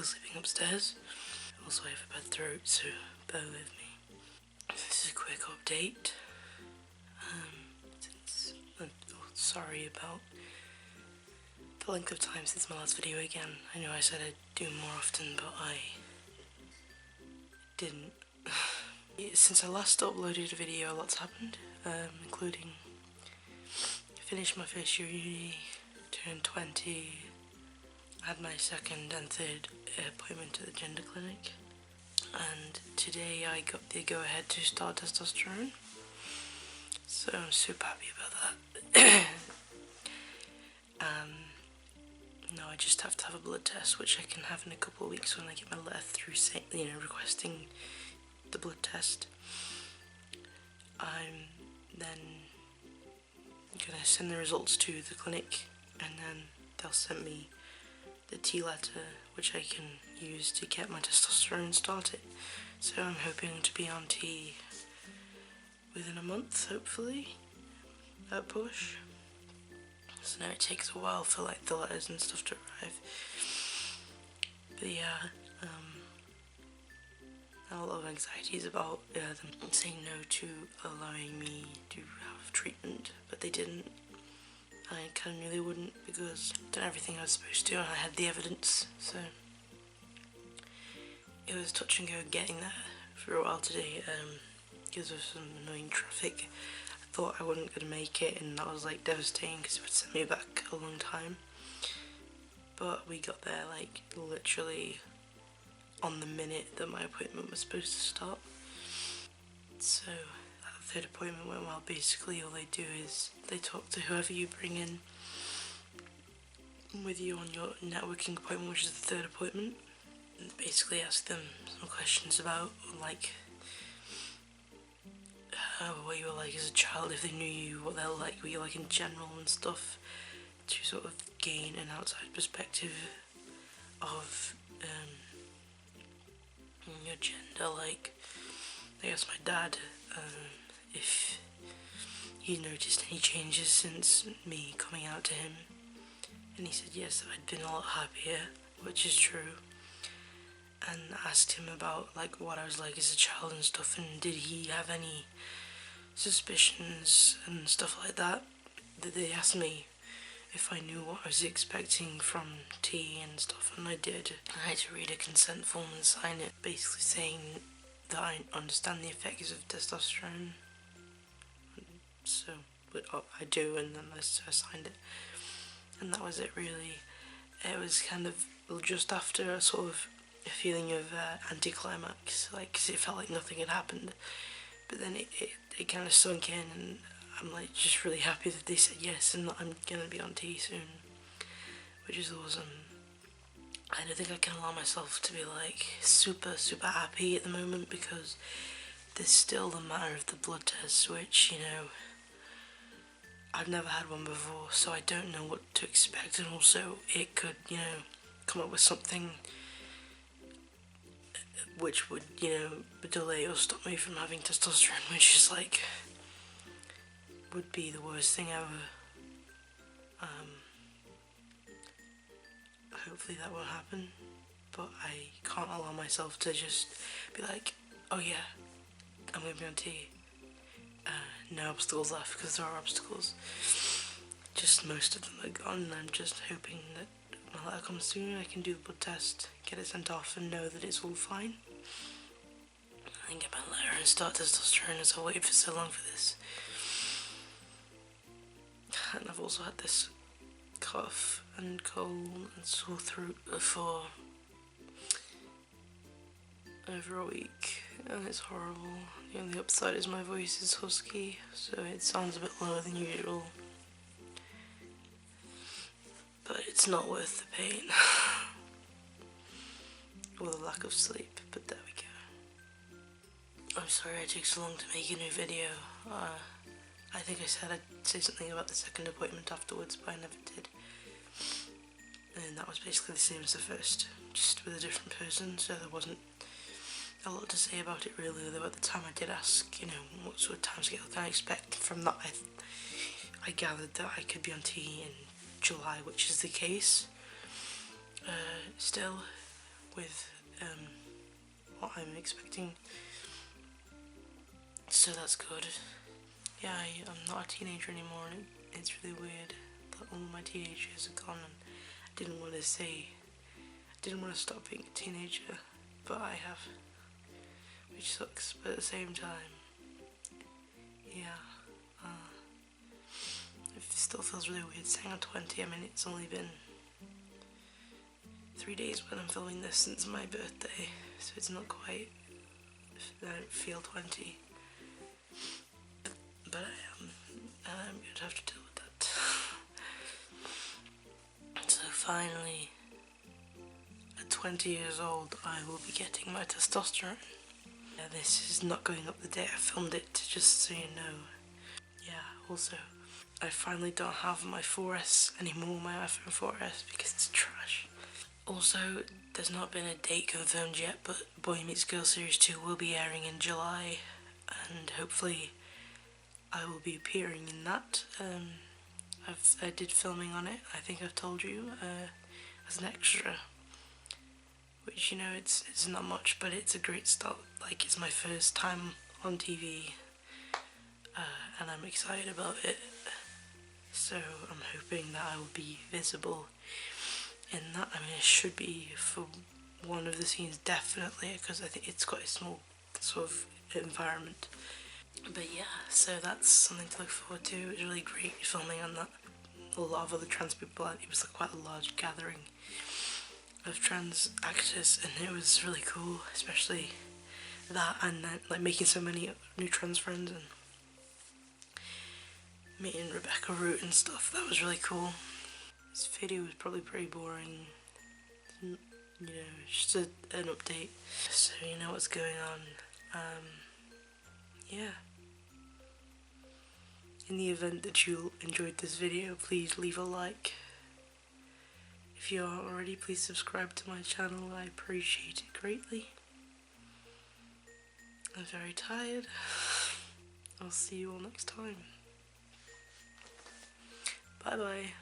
still sleeping upstairs. Also, I have a bad throat, so bear with me. This is a quick update. Sorry about the length of time since my last video again. I know I said I'd do more often, but I didn't. Since I last uploaded a video, a lot's happened, including I finished my first year uni, turned 20, had my second and third appointment at the gender clinic, and today I got the go-ahead to start testosterone, so I'm super happy about that. Now I just have to have a blood test, which I can have in a couple of weeks when I get my letter through saying, requesting the blood test. I'm then gonna send the results to the clinic, and then they'll send me the T letter, which I can use to get my testosterone started. So I'm hoping to be on T within a month, hopefully, at push. So now it takes a while for like the letters and stuff to arrive. But yeah, I have a lot of anxieties about them saying no to allowing me to have treatment, but they didn't. I kind of knew they wouldn't because I've done everything I was supposed to and I had the evidence, so it was touch and go getting there for a while today because of some annoying traffic. I thought I wasn't going to make it, and that was like devastating because it would set me back a long time, but we got there like literally on the minute that my appointment was supposed to start. So that third appointment went well. Basically all they do is they talk to whoever you bring in with you on your networking appointment, which is the third appointment, and basically ask them some questions about like what you were like as a child, if they knew you, what they're like, what you're like in general and stuff, to sort of gain an outside perspective of your gender. Like, I guess my dad, if he noticed any changes since me coming out to him, and he said yes, I'd been a lot happier, which is true, and asked him about like what I was like as a child and stuff, and did he have any suspicions and stuff like that. They asked me if I knew what I was expecting from T and stuff, and I did. I had to read a consent form and sign it, basically saying that I understand the effects of testosterone. So, but I do, and then I signed it, and that was it really. It was kind of just after a sort of a feeling of anticlimax, like, cause it felt like nothing had happened, but then it kind of sunk in, and I'm like just really happy that they said yes and that I'm gonna be on T soon, which is awesome. I don't think I can allow myself to be like super happy at the moment because there's still the matter of the blood test, which, I've never had one before, so I don't know what to expect, and also it could, come up with something which would, delay or stop me from having testosterone, which is like, would be the worst thing ever. Hopefully that won't happen, but I can't allow myself to just be like, oh yeah, I'm gonna be on T. No obstacles left, because there are obstacles. Just most of them are gone, and I'm just hoping that my letter comes soon, I can do the blood test, get it sent off, and know that it's all fine. And get my letter and start testosterone, as I waited for so long for this. And I've also had this cough and cold and sore throat for over a week, and it's horrible. The only upside is my voice is husky, so it sounds a bit lower than usual. But it's not worth the pain. Or the lack of sleep, but there we go. I'm sorry it took so long to make a new video. I think I said I'd say something about the second appointment afterwards, but I never did. And that was basically the same as the first, just with a different person, so there wasn't a lot to say about it really, though at the time I did ask, what sort of timescale can I expect. From that I gathered that I could be on T in July, which is the case. Still, with what I'm expecting. So that's good. Yeah, I'm not a teenager anymore, and it's really weird that all my teenage years are gone, and I didn't want to stop being a teenager, but I have, which sucks, but at the same time, yeah, it still feels really weird saying I'm 20. I mean, it's only been 3 days when I'm filming this since my birthday, so it's not quite, I don't feel 20, but I am, and I'm going to have to deal with that. So finally, at 20 years old, I will be getting my testosterone. Yeah, this is not going up the day I filmed it, just so you know. Yeah, also, I finally don't have my 4S anymore, my iPhone 4S, because it's trash. Also, there's not been a date confirmed yet, but Boy Meets Girl Series 2 will be airing in July, and hopefully I will be appearing in that. I did filming on it, I think I've told you, as an extra, which, you know, it's not much, but it's a great start. Like, it's my first time on TV, and I'm excited about it, so I'm hoping that I will be visible in that. I mean, it should be for one of the scenes, definitely, because I think it's quite a small sort of environment. But yeah, so that's something to look forward to. It was really great filming on that. A lot of other trans people, it was like quite a large gathering of trans actors, and it was really cool, especially that, and then like making so many new trans friends and meeting Rebecca Root and stuff. That was really cool. This video was probably pretty boring, you know, just an update, so you know what's going on. Yeah. In the event that you enjoyed this video, please leave a like. If you aren't already, please subscribe to my channel, I appreciate it greatly. I'm very tired. I'll see you all next time. Bye bye.